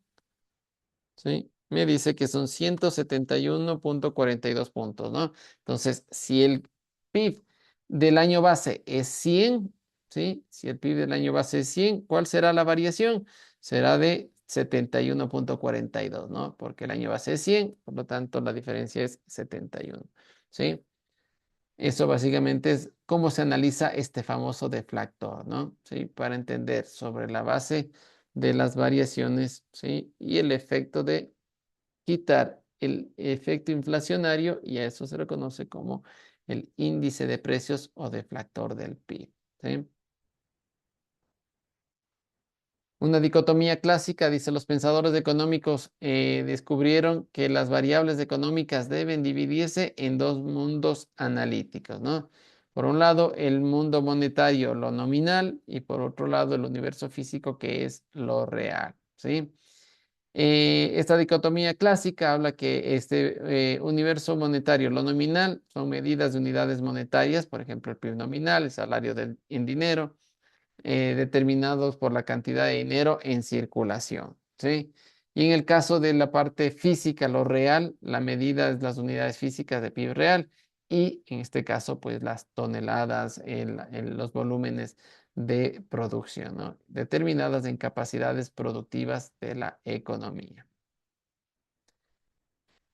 ¿sí? Me dice que son 171,42 puntos, ¿no? Entonces, si el PIB del año base es 100, ¿sí? Si el PIB del año base es 100, ¿cuál será la variación? Será de 71,42, ¿no? Porque el año base es 100, por lo tanto, la diferencia es 71, ¿sí? Eso básicamente es cómo se analiza este famoso deflactor, ¿no? ¿Sí? Para entender sobre la base de las variaciones, ¿sí? Y el efecto de quitar el efecto inflacionario, y a eso se le conoce como el índice de precios o deflactor del PIB, ¿sí? Una dicotomía clásica, dice, los pensadores económicos descubrieron que las variables económicas deben dividirse en dos mundos analíticos, ¿no? Por un lado, el mundo monetario, lo nominal, y por otro lado, el universo físico, que es lo real, ¿sí? Esta dicotomía clásica habla que este universo monetario, lo nominal, son medidas de unidades monetarias, por ejemplo, el PIB nominal, el salario en dinero, determinados por la cantidad de dinero en circulación, ¿sí? Y en el caso de la parte física, lo real, la medida es las unidades físicas de PIB real y en este caso, pues las toneladas, los volúmenes de producción, ¿no? Determinadas en capacidades productivas de la economía.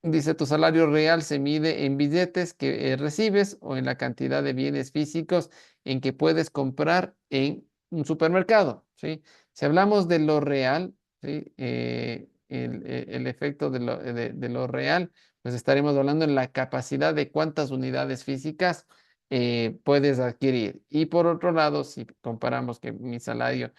Dice, tu salario real se mide en billetes que recibes o en la cantidad de bienes físicos en que puedes comprar en un supermercado, ¿sí? Si hablamos de lo real, ¿sí? El efecto de lo real, pues estaremos hablando en la capacidad de cuántas unidades físicas puedes adquirir. Y por otro lado, si comparamos que mi salario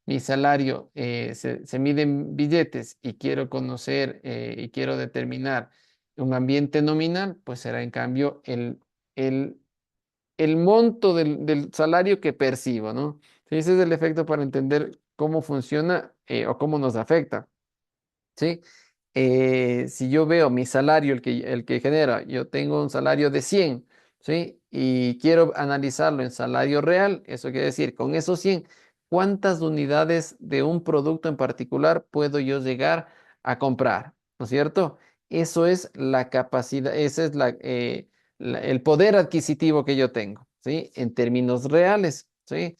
se mide en billetes y quiero conocer y quiero determinar un ambiente nominal, pues será en cambio el, el monto del salario que percibo, ¿no? Sí, ese es el efecto para entender cómo funciona o cómo nos afecta, ¿sí? Si yo veo mi salario, el que genera, yo tengo un salario de 100, ¿sí? Y quiero analizarlo en salario real, eso quiere decir, con esos 100, ¿cuántas unidades de un producto en particular puedo yo llegar a comprar? ¿No es cierto? Eso es la capacidad, ese es el poder adquisitivo que yo tengo, ¿sí? En términos reales, ¿sí?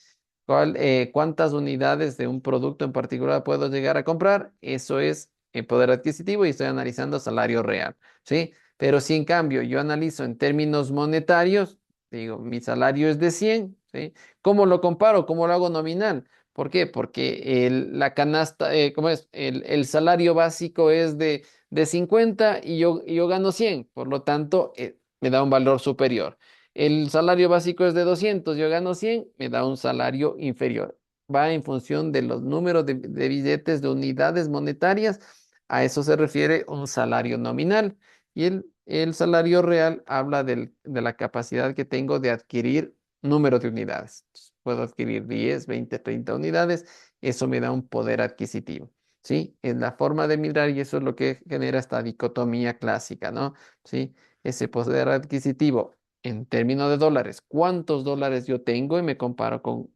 ¿Cuántas unidades de un producto en particular puedo llegar a comprar? Eso es poder adquisitivo y estoy analizando salario real, ¿sí? Pero si en cambio yo analizo en términos monetarios, digo, mi salario es de 100, ¿sí? ¿Cómo lo comparo? ¿Cómo lo hago nominal? ¿Por qué? Porque la canasta, ¿cómo es? El salario básico es de 50 y yo gano 100, por lo tanto, me da un valor superior. El salario básico es de 200, yo gano 100, me da un salario inferior. Va en función de los números de billetes de unidades monetarias. A eso se refiere un salario nominal. Y el salario real habla de la capacidad que tengo de adquirir número de unidades. Entonces, puedo adquirir 10, 20, 30 unidades. Eso me da un poder adquisitivo. ¿Sí? Es la forma de mirar y eso es lo que genera esta dicotomía clásica, ¿no? ¿Sí? Ese poder adquisitivo en términos de dólares, cuántos dólares yo tengo y me comparo con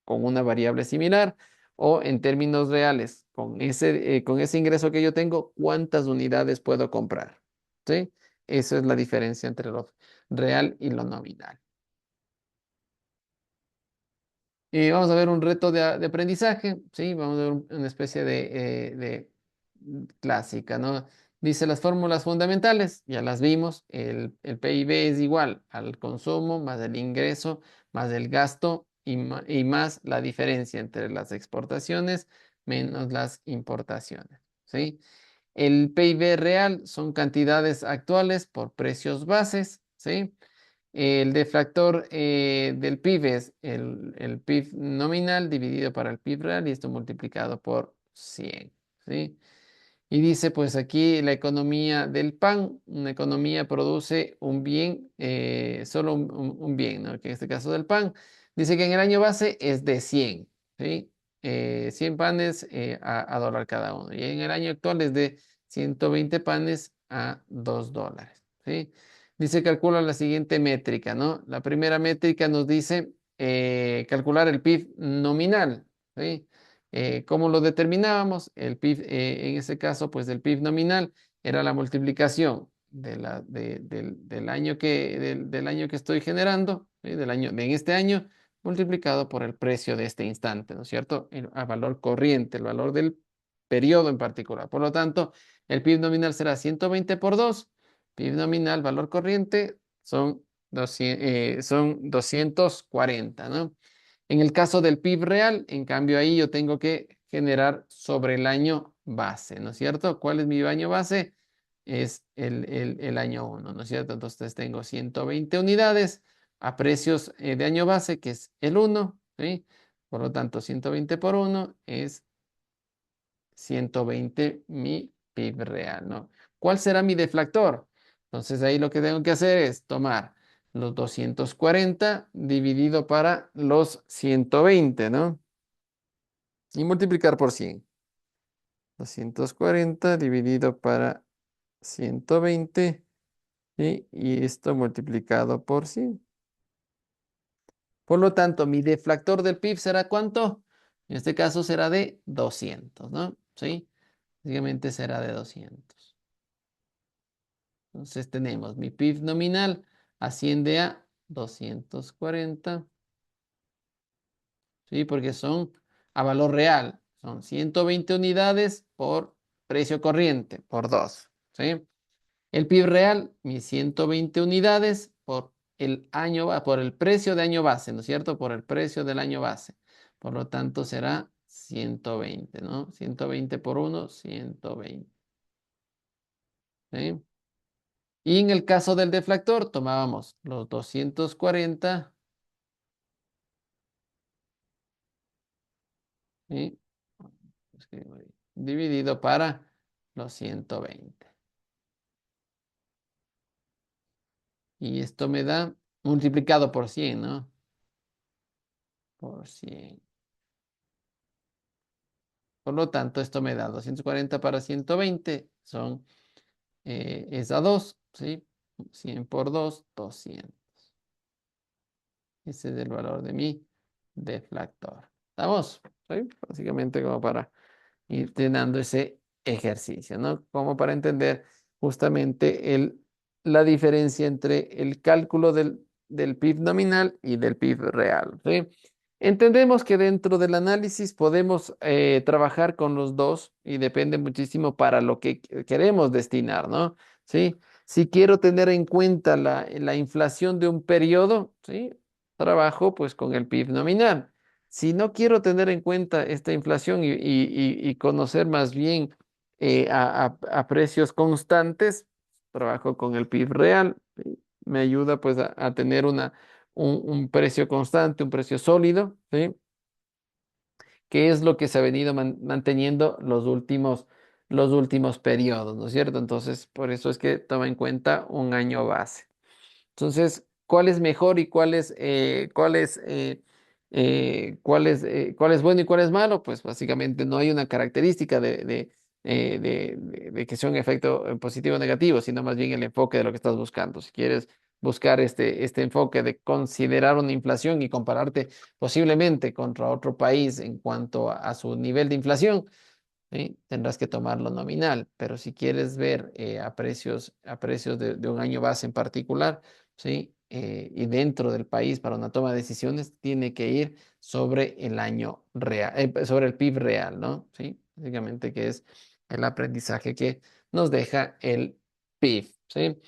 una variable similar, o en términos reales, con ese ingreso que yo tengo, cuántas unidades puedo comprar. ¿Sí? Esa es la diferencia entre lo real y lo nominal. Y vamos a ver un reto de aprendizaje, ¿sí? Vamos a ver una especie de clásica, ¿no? Dice las fórmulas fundamentales, ya las vimos, el PIB es igual al consumo más el ingreso más el gasto y más la diferencia entre las exportaciones menos las importaciones, ¿sí? El PIB real son cantidades actuales por precios bases, ¿sí? El deflactor del PIB es el PIB nominal dividido para el PIB real y esto multiplicado por 100, ¿sí? Y dice, pues aquí la economía del pan, una economía produce un bien, solo un bien, ¿no? Que en este caso del pan, dice que en el año base es de 100, ¿sí? 100 panes a dólar cada uno. Y en el año actual es de 120 panes a $2, ¿sí? Dice, calcula la siguiente métrica, ¿no? La primera métrica nos dice calcular el PIB nominal, ¿sí? ¿Cómo lo determinábamos? El PIB, en ese caso, pues el PIB nominal era la multiplicación del año que estoy generando, ¿sí? Del año, en este año, multiplicado por el precio de este instante, ¿no es cierto? El valor corriente, el valor del periodo en particular. Por lo tanto, el PIB nominal será 120 por 2. PIB nominal, valor corriente, son 240, ¿no? En el caso del PIB real, en cambio ahí yo tengo que generar sobre el año base, ¿no es cierto? ¿Cuál es mi año base? Es el año uno, ¿no es cierto? Entonces tengo 120 unidades a precios de año base, que es el uno, ¿sí? Por lo tanto, 120 por uno es 120 mi PIB real, ¿no? ¿Cuál será mi deflactor? Entonces ahí lo que tengo que hacer es tomar los 240 dividido para los 120, ¿no? Y multiplicar por 100. 240 dividido para 120, ¿sí? Y esto multiplicado por 100. Por lo tanto, mi deflactor del PIB será ¿cuánto? En este caso será de 200, ¿no? ¿Sí? Básicamente será de 200. Entonces tenemos mi PIB nominal asciende a 240, ¿sí? Porque son a valor real. Son 120 unidades por precio corriente, por 2, ¿sí? El PIB real, mis 120 unidades por el año, por el precio de año base, ¿no es cierto? Por el precio del año base. Por lo tanto, será 120, ¿no? 120 por 1, 120, ¿sí? Y en el caso del deflactor, tomábamos los 240, ¿sí? Escribo ahí, dividido para los 120. Y esto me da multiplicado por 100, ¿no? Por 100. Por lo tanto, esto me da 240 para 120, es a 2, ¿sí? 100 por 2, 200. Ese es el valor de mi deflactor. ¿Estamos? ¿Sí? Básicamente como para ir dando ese ejercicio, ¿no? Como para entender justamente la diferencia entre el cálculo del PIB nominal y del PIB real, ¿sí? Entendemos que dentro del análisis podemos trabajar con los dos y depende muchísimo para lo que queremos destinar, ¿no? ¿Sí? Si quiero tener en cuenta la inflación de un periodo, ¿sí? Trabajo pues con el PIB nominal. Si no quiero tener en cuenta esta inflación y conocer más bien a precios constantes, trabajo con el PIB real. ¿Sí? Me ayuda pues a tener un precio constante, un precio sólido, ¿sí? Que es lo que se ha venido manteniendo los últimos periodos, ¿no es cierto? Entonces, por eso es que toma en cuenta un año base. Entonces, ¿cuál es mejor y cuál es bueno y cuál es malo? Pues básicamente no hay una característica de que sea un efecto positivo o negativo, sino más bien el enfoque de lo que estás buscando. Si quieres buscar este enfoque de considerar una inflación y compararte posiblemente contra otro país en cuanto a su nivel de inflación, ¿sí? Tendrás que tomarlo nominal, pero si quieres ver a precios de un año base en particular, ¿sí? Y dentro del país para una toma de decisiones, tiene que ir sobre el año real, sobre el PIB real, ¿no? ¿Sí? Básicamente que es el aprendizaje que nos deja el PIB, ¿sí?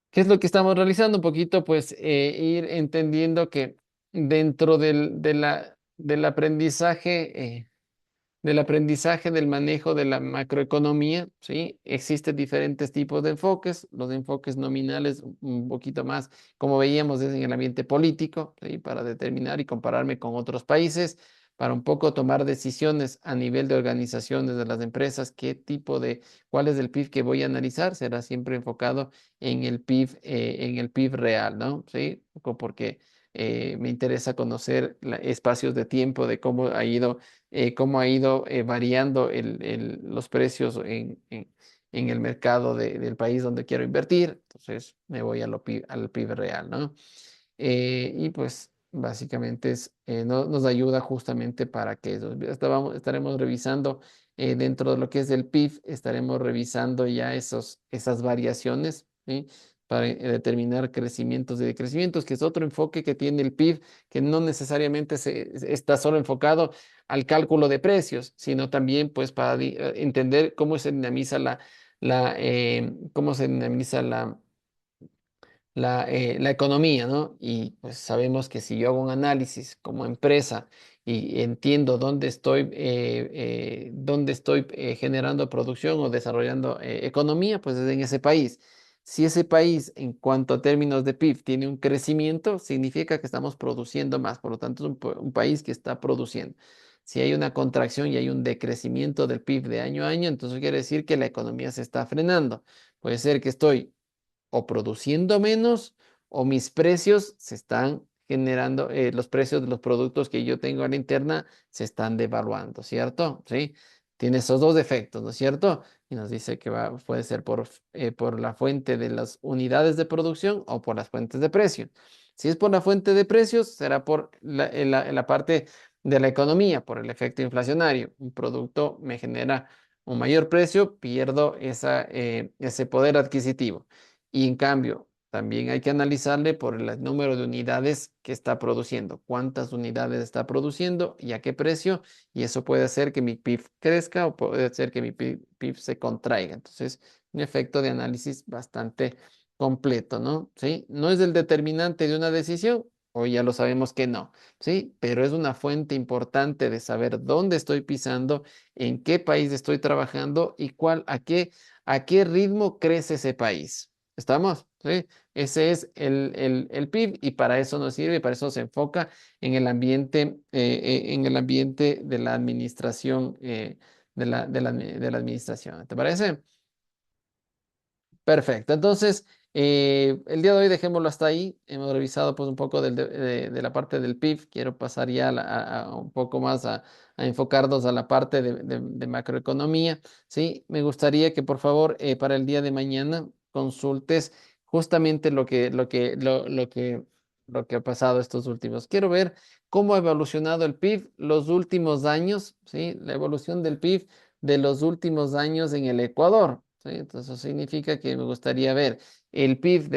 ¿Qué es lo que estamos realizando? Un poquito, pues, ir entendiendo que dentro del aprendizaje del manejo de la macroeconomía, ¿sí? Existen diferentes tipos de enfoques, los enfoques nominales un poquito más, como veíamos, es en el ambiente político, ¿sí? Para determinar y compararme con otros países, para un poco tomar decisiones a nivel de organizaciones de las empresas, cuál es el PIB que voy a analizar, será siempre enfocado en el PIB real, ¿no? ¿Sí? Porque me interesa conocer espacios de tiempo de cómo ha ido variando los precios en el mercado del país donde quiero invertir. Entonces me voy al PIB real, ¿no? Y pues básicamente nos ayuda justamente para que eso. Estaremos revisando dentro de lo que es el PIB, estaremos revisando ya esas variaciones, ¿sí? Para determinar crecimientos y decrecimientos, que es otro enfoque que tiene el PIB, que no necesariamente está solo enfocado al cálculo de precios, sino también pues para entender cómo se dinamiza cómo se dinamiza la economía, ¿no? Y pues sabemos que si yo hago un análisis como empresa y entiendo dónde estoy generando producción o desarrollando economía, pues es en ese país. Si ese país, en cuanto a términos de PIB, tiene un crecimiento, significa que estamos produciendo más. Por lo tanto, es un país que está produciendo. Si hay una contracción y hay un decrecimiento del PIB de año a año, entonces quiere decir que la economía se está frenando. Puede ser que estoy o produciendo menos o mis precios se están generando, los precios de los productos que yo tengo a la interna se están devaluando, ¿cierto? Sí, tiene esos dos efectos, ¿no es cierto? Y nos dice que puede ser por la fuente de las unidades de producción o por las fuentes de precio. Si es por la fuente de precios, será por la parte de la economía, por el efecto inflacionario. Un producto me genera un mayor precio, pierdo ese poder adquisitivo. Y en cambio, también hay que analizarle por el número de unidades que está produciendo, cuántas unidades está produciendo y a qué precio, y eso puede hacer que mi PIB crezca o puede hacer que mi PIB se contraiga. Entonces, un efecto de análisis bastante completo, ¿no? ¿Sí? No es el determinante de una decisión, hoy ya lo sabemos que no, ¿sí? Pero es una fuente importante de saber dónde estoy pisando, en qué país estoy trabajando y a qué ritmo crece ese país. ¿Estamos? ¿Sí? Ese es el PIB y para eso nos sirve, para eso se enfoca en el ambiente de la administración, de la administración. ¿Te parece? Perfecto. Entonces, el día de hoy dejémoslo hasta ahí. Hemos revisado pues un poco de la parte del PIB. Quiero pasar ya a un poco más a enfocarnos a la parte de macroeconomía. Sí, me gustaría que por favor para el día de mañana consultes justamente lo que ha pasado estos últimos. Quiero ver cómo ha evolucionado el PIB los últimos años, ¿sí? La evolución del PIB de los últimos años en el Ecuador. ¿Sí? Entonces, eso significa que me gustaría ver el PIB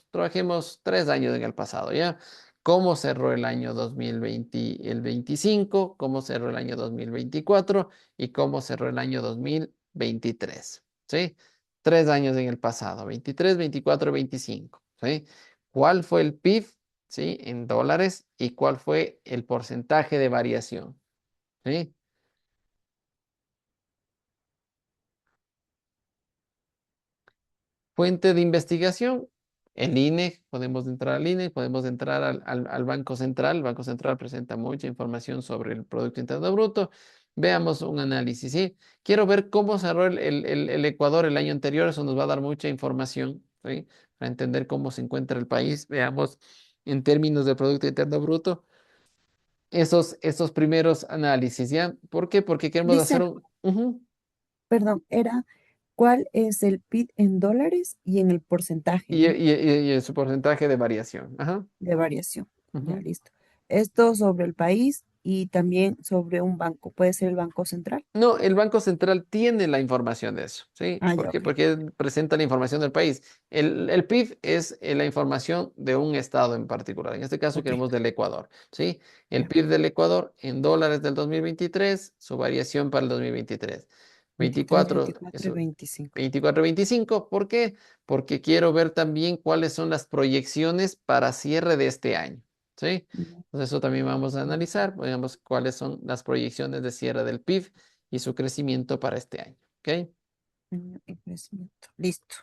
trabajemos 3 años en el pasado, ¿ya? ¿Cómo cerró el año 2020, el 25? ¿Cómo cerró el año 2024? ¿Y cómo cerró el año 2023? ¿Sí? 3 años en el pasado, 23, 24, 25. ¿Sí? ¿Cuál fue el PIB? ¿Sí? En dólares. ¿Y cuál fue el porcentaje de variación? ¿Sí? Fuente de investigación, el INE, podemos entrar al INE, podemos entrar al Banco Central. El Banco Central presenta mucha información sobre el Producto Interno Bruto. Veamos un análisis, ¿sí? Quiero ver cómo cerró el Ecuador el año anterior, eso nos va a dar mucha información, ¿sí? Para entender cómo se encuentra el país. Veamos en términos de Producto Interno Bruto esos primeros análisis, ¿ya? ¿Por qué? Porque queremos hacer Dice, un... Ujú. perdón, era cuál es el PIB en dólares y en el porcentaje, Y, ¿no? y- y su porcentaje de variación. Ajá. De variación. Ya, Ujú. listo. Esto sobre el país y también sobre un banco. Puede ser el Banco Central. No, el Banco Central tiene la información de eso, ¿sí? Ah, ¿Por ya, qué? ok. Porque presenta la información del país. El PIB es la información de un estado en particular. En este caso Ok, queremos del Ecuador, ¿sí? El ya. PIB del Ecuador en dólares del 2023, su variación para el 2023. 23, 24, 24 y eso, 25. 24, 25. ¿Por qué? Porque quiero ver también cuáles son las proyecciones para cierre de este año, ¿sí? Ya, Entonces eso también vamos a analizar, veamos cuáles son las proyecciones de cierre del PIB y su crecimiento para este año. ¿Ok? y crecimiento. Listo.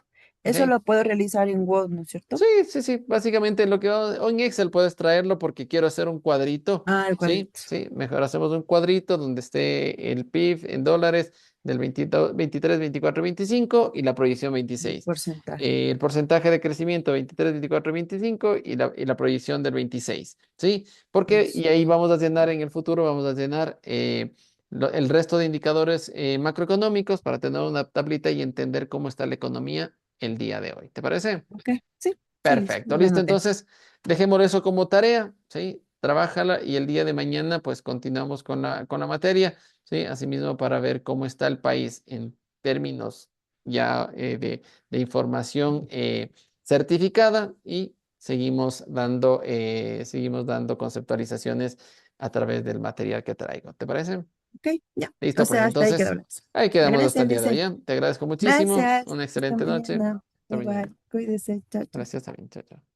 Eso ¿Ok? lo puedo realizar en Word, ¿no es cierto? Sí, sí, sí. Básicamente o en Excel puedes traerlo porque quiero hacer un cuadrito. Ah, el Sí, cuadrito. sí. Mejor hacemos un cuadrito donde esté el PIB en dólares del 22, 23, 24, 25 y la proyección El 26. porcentaje. El porcentaje de crecimiento 23, 24, 25 y la proyección del 26. ¿Sí? Porque, y Listo. ahí vamos a llenar en el futuro, vamos a llenar el resto de indicadores macroeconómicos para tener una tablita y entender cómo está la economía el día de hoy. ¿Te parece? Ok, sí. Sí, sí, Perfecto, ya lo listo. anoté. Entonces, dejémoslo eso como tarea, ¿sí? Trabájala y el día de mañana, pues continuamos con la materia, ¿sí? Asimismo, para ver cómo está el país en términos ya de información certificada y seguimos dando conceptualizaciones a través del material que traigo. ¿Te parece? Ok, ya. Listo, Entonces pues hasta ahí entonces, quedó. ahí quedamos hasta Gracias, el día de hoy, Lice. ¿ya? Te agradezco muchísimo. Gracias. Una Hasta excelente noche. mañana. Hasta mañana. Igual, cuídese. Chao, chao. Gracias también. Chao, chao.